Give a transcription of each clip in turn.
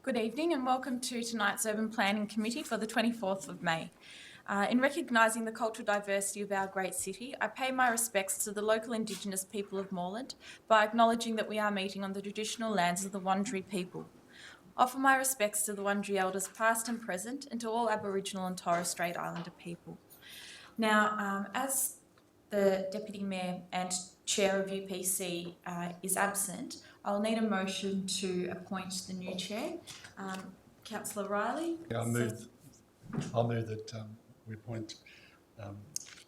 Good evening and welcome to tonight's Urban Planning Committee for the 24th of May. In recognising the cultural diversity of our great city, I pay my respects to the local Indigenous people of Moreland by acknowledging that we are meeting on the traditional lands of the Wurundjeri people. Offer my respects to the Wurundjeri elders past and present and to all Aboriginal and Torres Strait Islander people. Now, as the Deputy Mayor and Chair of UPC is absent, I'll need a motion to appoint the new Chair. Councillor Riley? Yeah, I'll move that we appoint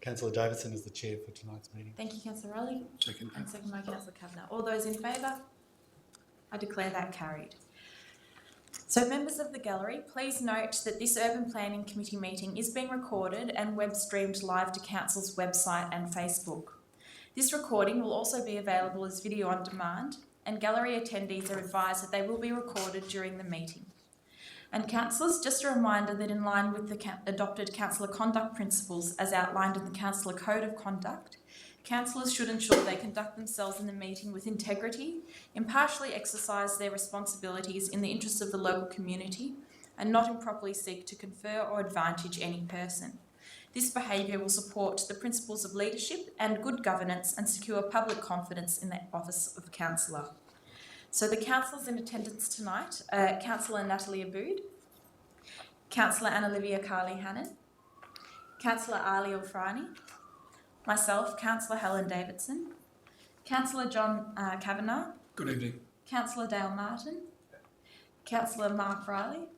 Councillor Davidson as the Chair for tonight's meeting. Thank you, Councillor Riley. Second. And second by Councillor Kavanagh. All those in favour? I declare that carried. So members of the gallery, please note that this Urban Planning Committee meeting is being recorded and web streamed live to Council's website and Facebook. This recording will also be available as video on demand, and gallery attendees are advised that they will be recorded during the meeting. And councillors, just a reminder that in line with the adopted councillor conduct principles as outlined in the Councillor Code of Conduct, councillors should ensure they conduct themselves in the meeting with integrity, impartially exercise their responsibilities in the interests of the local community, and not improperly seek to confer or advantage any person. This behaviour will support the principles of leadership and good governance and secure public confidence in the office of councillor. So the councillors in attendance tonight are Councillor Natalie Abood, Councillor Anna-Olivia Carley-Hannon, Councillor Ali Alfrani, myself, Councillor Helen Davidson, Councillor John Kavanagh. Good evening. Councillor Dale Martin, Councillor Mark Riley,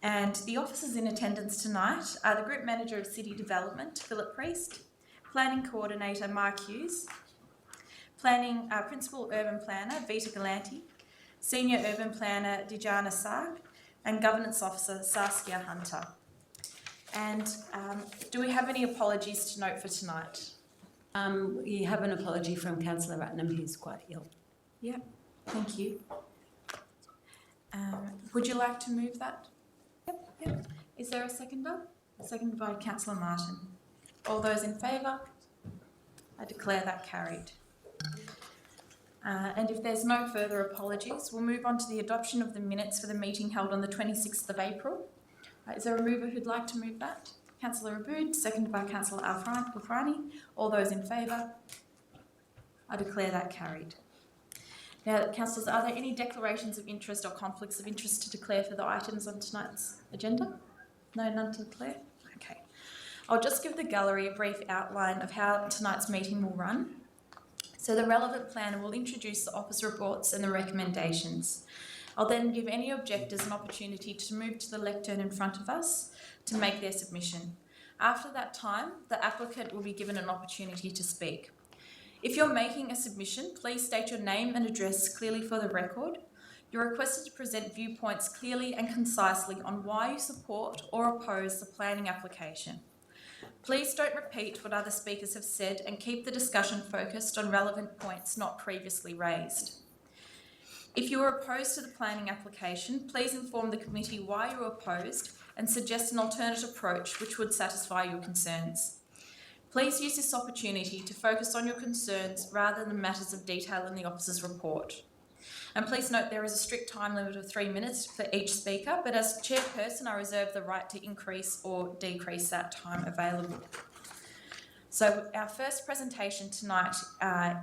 and the officers in attendance tonight are the Group Manager of City Development, Philip Priest, Planning Coordinator, Mark Hughes, Planning Principal Urban Planner, Vita Galanti, Senior Urban Planner, Dijana Sark, and Governance Officer, Saskia Hunter. And do we have any apologies to note for tonight? We have an apology from Councillor Ratnam, who's quite ill. Yep, thank you. Would you like to move that? Yep. Is there a seconder? Seconded by Councillor Martin. All those in favour? I declare that carried. And if there's no further apologies, we'll move on to the adoption of the minutes for the meeting held on the 26th of April. Is there a mover who'd like to move that? Councillor Abood, seconded by Councillor Alfrani. All those in favour? I declare that carried. Now, councillors, are there any declarations of interest or conflicts of interest to declare for the items on tonight's agenda? No, none to declare? Okay. I'll just give the gallery a brief outline of how tonight's meeting will run. So the relevant planner will introduce the office reports and the recommendations. I'll then give any objectors an opportunity to move to the lectern in front of us to make their submission. After that time, the applicant will be given an opportunity to speak. If you're making a submission, please state your name and address clearly for the record. You're requested to present viewpoints clearly and concisely on why you support or oppose the planning application. Please don't repeat what other speakers have said and keep the discussion focused on relevant points not previously raised. If you are opposed to the planning application, please inform the committee why you are opposed and suggest an alternate approach which would satisfy your concerns. Please use this opportunity to focus on your concerns rather than matters of detail in the officer's report. And please note there is a strict time limit of 3 minutes for each speaker, but as chairperson, I reserve the right to increase or decrease that time available. So our first presentation tonight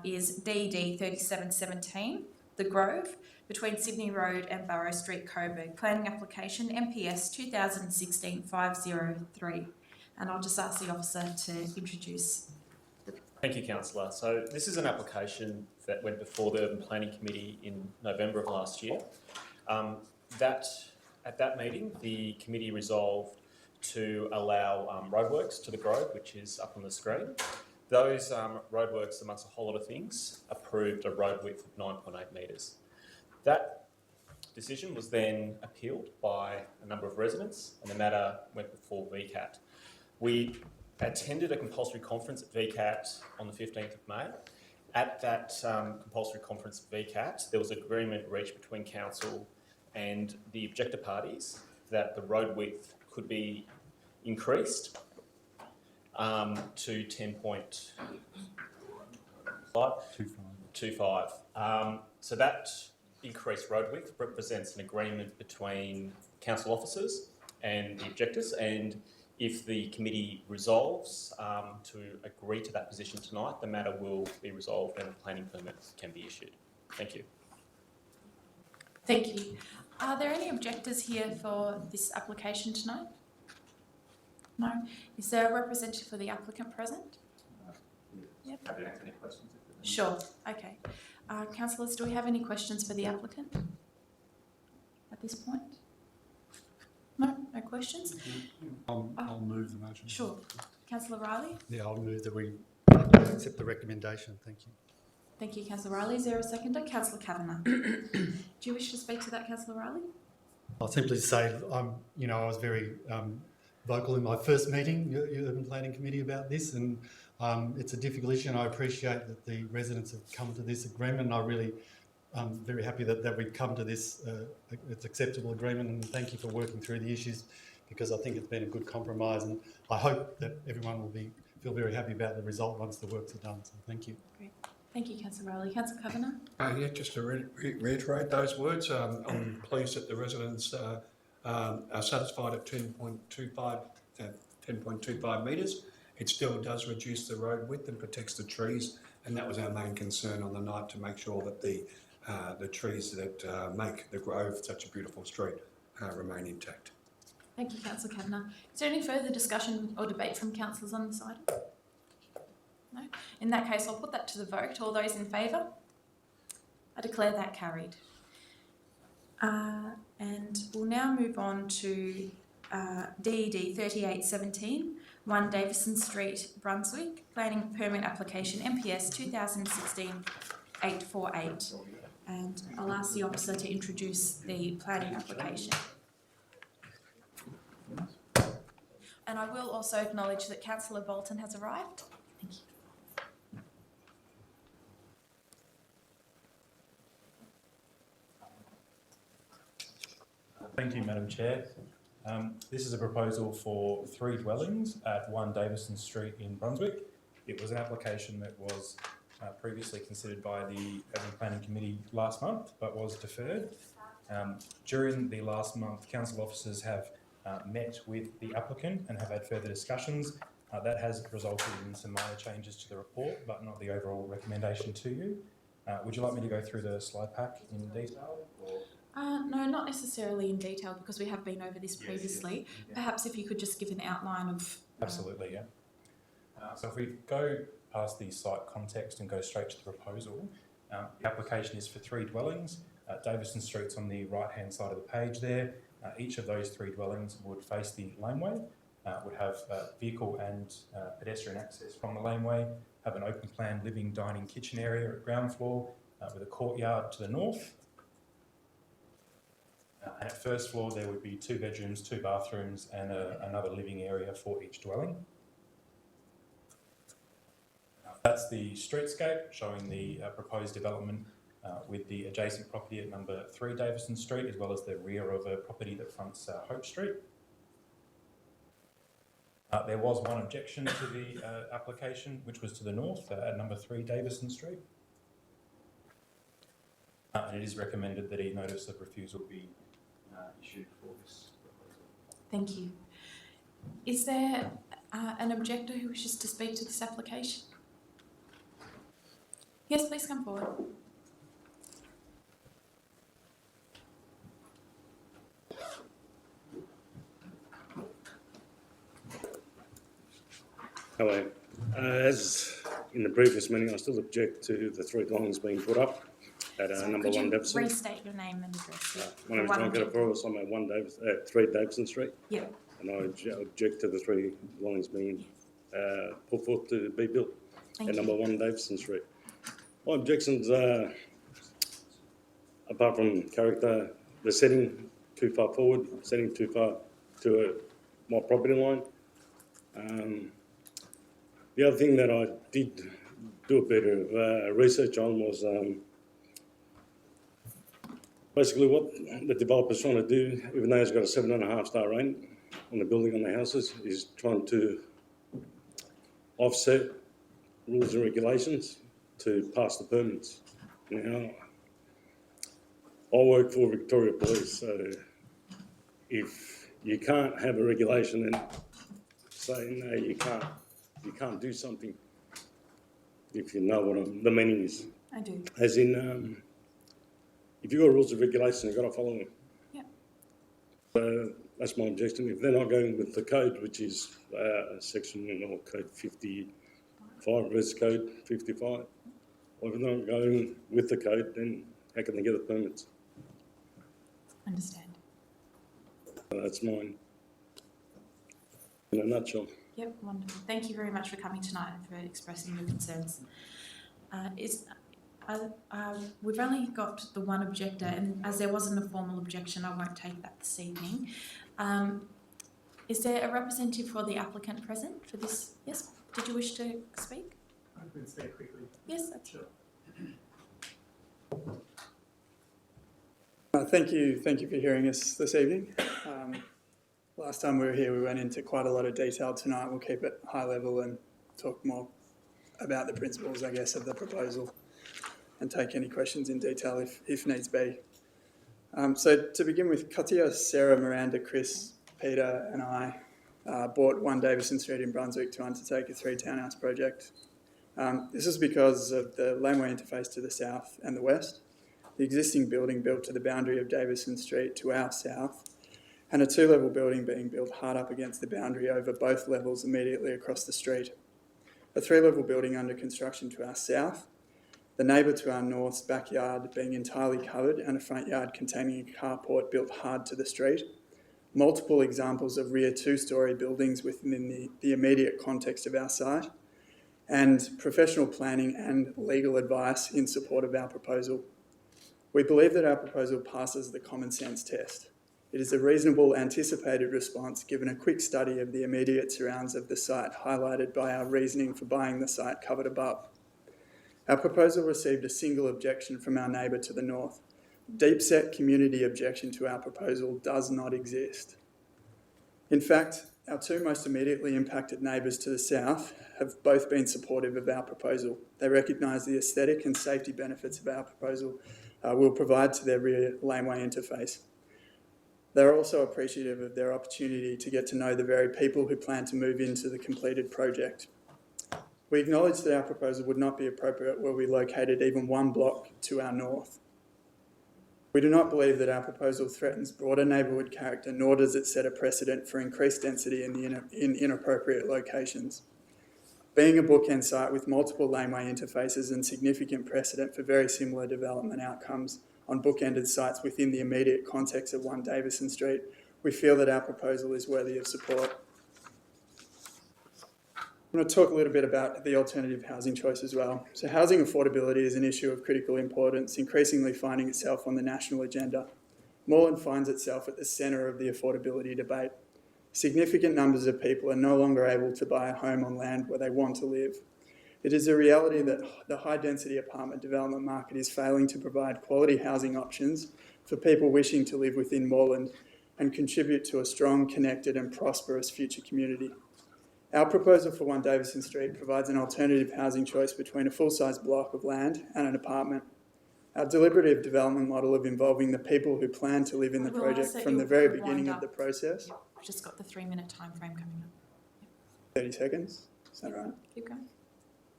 is DD 3717, The Grove, between Sydney Road and Barrow Street, Coburg. Planning application MPS 2016-503. And I'll just ask the officer to introduce. Thank you, Councillor. So this is an application that went before the Urban Planning Committee in November of last year. At that meeting, the committee resolved to allow roadworks to the Grove, which is up on the screen. Those roadworks, amongst a whole lot of things, approved a road width of 9.8 metres. That decision was then appealed by a number of residents, and the matter went before VCAT. We attended a compulsory conference at VCAT on the 15th of May. At that compulsory conference at VCAT, there was agreement reached between council and the objector parties that the road width could be increased to 10.25. So that increased road width represents an agreement between council officers and the objectors, and if the committee resolves to agree to that position tonight, the matter will be resolved and a planning permit can be issued. Thank you. Thank you. Are there any objectors here for this application tonight? No. Is there a representative for the applicant present? Yep. Happy to answer any questions. Sure. Okay. Councillors, do we have any questions for the applicant at this point? No? No questions? I'll move the motion. Sure. Councillor Riley? Yeah, I'll move that we accept the recommendation. Thank you. Thank you, Councillor Riley. Is there a seconder? Councillor Kavanagh. Do you wish to speak to that, Councillor Riley? I'll simply say, I was very vocal in my first meeting, Urban Planning Committee, about this, and it's a difficult issue, and I appreciate that the residents have come to this agreement, and I really very happy that we've come to this it's acceptable agreement, and thank you for working through the issues, because I think it's been a good compromise, and I hope that everyone will feel very happy about the result once the works are done. So thank you. Great. Thank you, Councillor Riley. Councillor Kavanagh? Yeah, just to reiterate those words, I'm pleased that the residents are satisfied at 10.25 metres. It still does reduce the road width and protects the trees, and that was our main concern on the night, to make sure that the trees that make the Grove such a beautiful street remain intact. Thank you, Councillor Kavanagh. Is there any further discussion or debate from councillors on this item? No? In that case, I'll put that to the vote. All those in favour? I declare that carried. And we'll now move on to DED 3817, 1 Davison Street, Brunswick, planning permit application MPS 2016-848. And I'll ask the officer to introduce the planning application. And I will also acknowledge that Councillor Bolton has arrived. Thank you. Thank you, Madam Chair. This is a proposal for 3 dwellings at 1 Davison Street in Brunswick. It was an application that was previously considered by the Urban Planning Committee last month, but was deferred. During the last month, council officers have met with the applicant and have had further discussions. That has resulted in some minor changes to the report, but not the overall recommendation to you. Would you like me to go through the slide pack in detail? Or? No, not necessarily in detail, because we have been over this previously. Yes. Yeah. Perhaps if you could just give an outline of... Absolutely, yeah. So if we go past the site context and go straight to the proposal, the application is for 3 dwellings. Davison Street's on the right-hand side of the page there. Each of those 3 dwellings would face the laneway, would have vehicle and pedestrian access from the laneway, have an open plan living, dining, kitchen area at ground floor, with a courtyard to the north. And at first floor there would be 2 bedrooms, 2 bathrooms and another living area for each dwelling. That's the streetscape showing the proposed development with the adjacent property at number 3 Davison Street, as well as the rear of a property that fronts Hope Street. There was one objection to the application, which was to the north at number 3 Davison Street. And it is recommended that a notice of refusal be issued for this proposal. Thank you. Is there an objector who wishes to speak to this application? Yes, please come forward. Hello. As in the previous meeting, I still object to the 3 dwellings being put up at number 1 Davison. Restate your name and address? My name is John Cataporos. I'm at 3 Davison Street. Yeah. And I object to the 3 dwellings being put forth to be built Thank at you. number 1 Davison Street. My objections are, apart from character, the setting too far forward, setting too far to my property line. The other thing that I did do a bit of research on was basically what the developer's trying to do, even though he's got a 7.5-star rating on the building on the houses, is trying to offset rules and regulations to pass the permits. Now, I work for Victoria Police, so if you can't have a regulation and say no, you can't do something. If you know what the meaning is, I do. as in, if you've got rules and regulations, you've got to follow them. Yeah. So that's my objection. If they're not going with the code, which is section or code 55 versus code 55, or if they're not going with the code, then how can they get the permits? Understand. So that's mine in a nutshell. Yep, wonderful. Thank you very much for coming tonight and for expressing your concerns. We've only got the one objector, and as there wasn't a formal objection, I won't take that this evening. Is there a representative for the applicant present for this? Yes, did you wish to speak? I can speak quickly. Yes, that's Sure. Thank you for hearing us this evening. Last time we were here, we went into quite a lot of detail. Tonight we'll keep it high level and talk more about the principles, I guess, of the proposal and take any questions in detail if needs be. So to begin with, Katia, Sarah, Miranda, Chris, Peter and I bought 1 Davison Street in Brunswick to undertake a 3 townhouse project. This is because of the laneway interface to the south and the west, the existing building built to the boundary of Davison Street to our south, and a 2-level building being built hard up against the boundary over both levels immediately across the street. A 3-level building under construction to our south, the neighbour to our north's backyard being entirely covered and a front yard containing a carport built hard to the street, multiple examples of rear 2-storey buildings within the immediate context of our site, and professional planning and legal advice in support of our proposal. We believe that our proposal passes the common sense test. It is a reasonable anticipated response given a quick study of the immediate surrounds of the site highlighted by our reasoning for buying the site covered above. Our proposal received a single objection from our neighbour to the north. Deep-set community objection to our proposal does not exist. In fact, our 2 most immediately impacted neighbours to the south have both been supportive of our proposal. They recognise the aesthetic and safety benefits of our proposal will provide to their rear laneway interface. They're also appreciative of their opportunity to get to know the very people who plan to move into the completed project. We acknowledge that our proposal would not be appropriate were we located even 1 block to our north. We do not believe that our proposal threatens broader neighbourhood character, nor does it set a precedent for increased density in inappropriate locations. Being a bookend site with multiple laneway interfaces and significant precedent for very similar development outcomes on bookended sites within the immediate context of 1 Davison Street, we feel that our proposal is worthy of support. I'm going to talk a little bit about the alternative housing choice as well. So housing affordability is an issue of critical importance, increasingly finding itself on the national agenda. Moreland finds itself at the centre of the affordability debate. Significant numbers of people are no longer able to buy a home on land where they want to live. It is a reality that the high-density apartment development market is failing to provide quality housing options for people wishing to live within Moreland and contribute to a strong, connected and prosperous future community. Our proposal for 1 Davison Street provides an alternative housing choice between a full-size block of land and an apartment. Our deliberative development model of involving the people who plan to live in the project from the very beginning of the process. Yep, I've just got the 3-minute time frame coming up. 30 seconds, is that right? Keep going.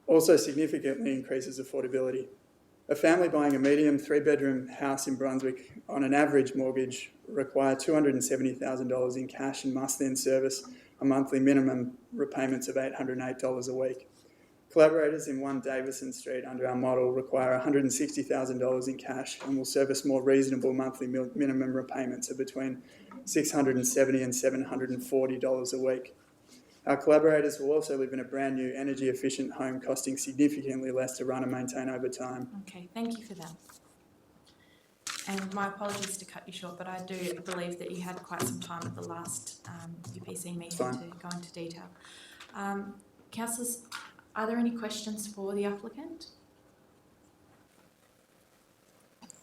Also significantly increases affordability. A family buying a medium 3-bedroom house in Brunswick on an average mortgage require $270,000 in cash and must then service a monthly minimum repayments of $808 a week. Collaborators in 1 Davison Street under our model require $160,000 in cash and will service more reasonable monthly minimum repayments of between $670 and $740 a week. Our collaborators will also live in a brand new energy efficient home costing significantly less to run and maintain over time. Okay, thank you for that. And my apologies to cut you short, but I do believe that you had quite some time at the last UPC meeting to go into detail. Councillors, are there any questions for the applicant?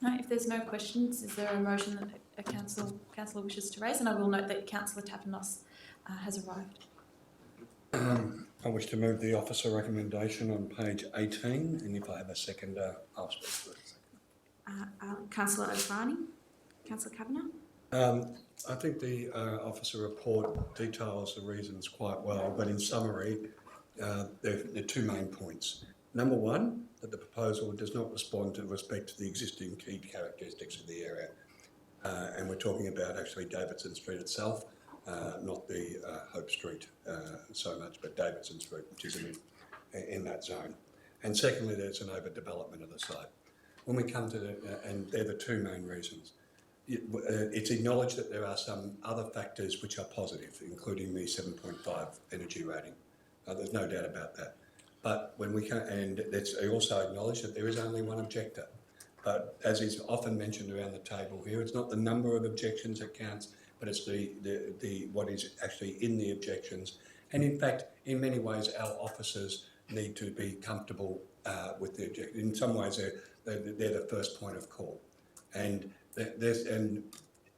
No, if there's no questions, is there a motion that a councillor wishes to raise? And I will note that Councillor Tapanos has arrived. I wish to move the officer recommendation on page 18, and if I have a second, I'll speak to it. Councillor O'Fahony. Councillor Kavanagh. I think the officer report details the reasons quite well, but in summary, there are two main points. Number one, that the proposal does not respond to respect to the existing key characteristics of the area. And we're talking about actually Davidson Street itself, not the Hope Street so much, but Davidson Street, which is in that zone. And secondly, there's an overdevelopment of the site. When we come to and they're the two main reasons. It's acknowledged that there are some other factors which are positive, including the 7.5 energy rating. There's no doubt about that. But when we can, and it's also acknowledged that there is only one objector. But as is often mentioned around the table here, it's not the number of objections that counts, but it's the what is actually in the objections. And in fact, in many ways, our officers need to be comfortable with the objection. In some ways, they're the first point of call. And even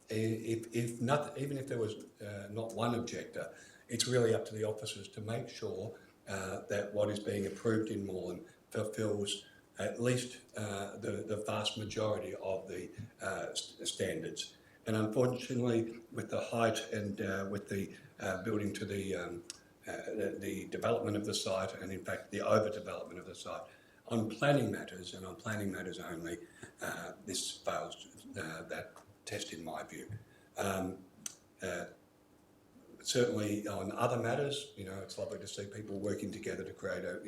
if there was not one objector, it's really up to the officers to make sure that what is being approved in Moreland fulfils at least the vast majority of the standards. And unfortunately, with the height and with the building to the development of the site, and in fact the overdevelopment of the site, on planning matters and on planning matters only, this fails that test in my view. Certainly on other matters, it's lovely to see people working together to create a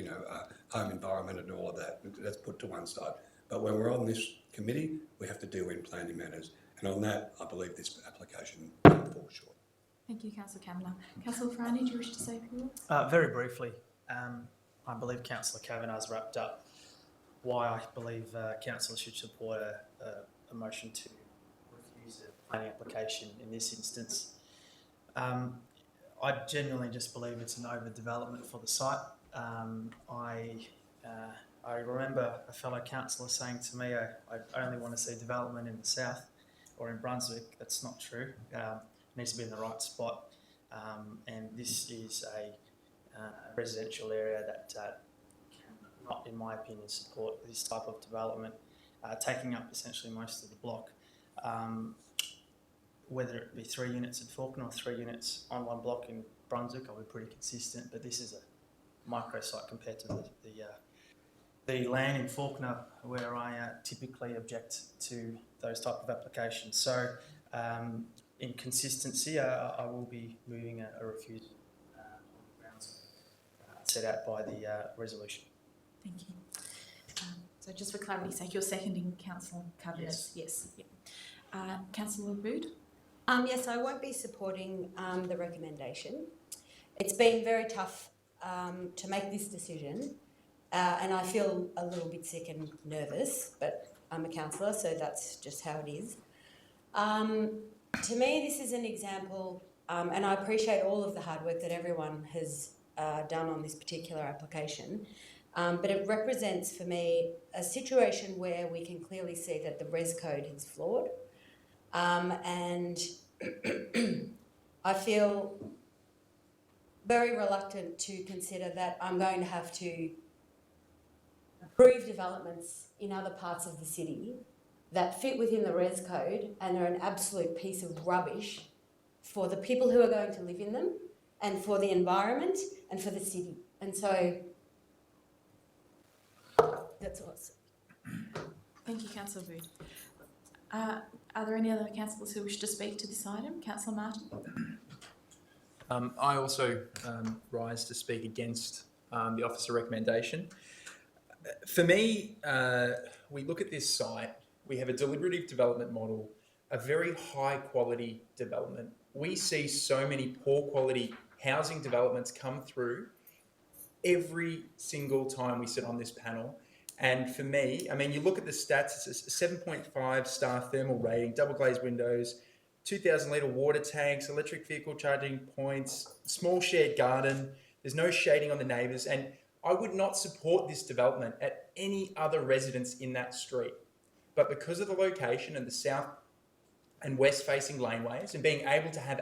home environment and all of that. That's put to one side. But when we're on this committee, we have to deal in planning matters. And on that, I believe this application falls short. Thank you, Councillor Kavanagh. Councillor O'Fahony, do you wish to say a few words? Very briefly, I believe Councillor Kavanagh's wrapped up why I believe councillors should support a motion to refuse a planning application in this instance. I genuinely just believe it's an overdevelopment for the site. I remember a fellow councillor saying to me, I only want to see development in the south or in Brunswick. That's not true. It needs to be in the right spot. And this is a residential area that cannot, in my opinion, support this type of development, taking up essentially most of the block. Whether it be 3 units in Falkner or 3 units on one block in Brunswick, I'll be pretty consistent, but this is a micro site compared to the land in Falkner where I typically object to those type of applications. So in consistency, I will be moving a refusal on the grounds set out by the resolution. Thank you. So just for clarity's sake, you're seconding Councillor Kavanagh's? Yes. Yeah. Councillor Abood? Yes, I won't be supporting the recommendation. It's been very tough to make this decision, and I feel a little bit sick and nervous, but I'm a councillor, so that's just how it is. To me, this is an example, and I appreciate all of the hard work that everyone has done on this particular application, but it represents for me a situation where we can clearly see that the res code is flawed. And I feel very reluctant to consider that I'm going to have to approve developments in other parts of the city that fit within the res code and are an absolute piece of rubbish for the people who are going to live in them and for the environment and for the city. And so that's all. Thank you, Councillor Abood. Are there any other councillors who wish to speak to this item? Councillor Martin? I also rise to speak against the officer recommendation. For me, we look at this site, we have a deliberative development model, a very high quality development. We see so many poor quality housing developments come through every single time we sit on this panel. And for me, I mean, you look at the stats, it's a 7.5 star thermal rating, double glazed windows, 2,000 litre water tanks, electric vehicle charging points, small shared garden, there's no shading on the neighbours, and I would not support this development at any other residence in that street. But because of the location and the south and west facing laneways and being able to have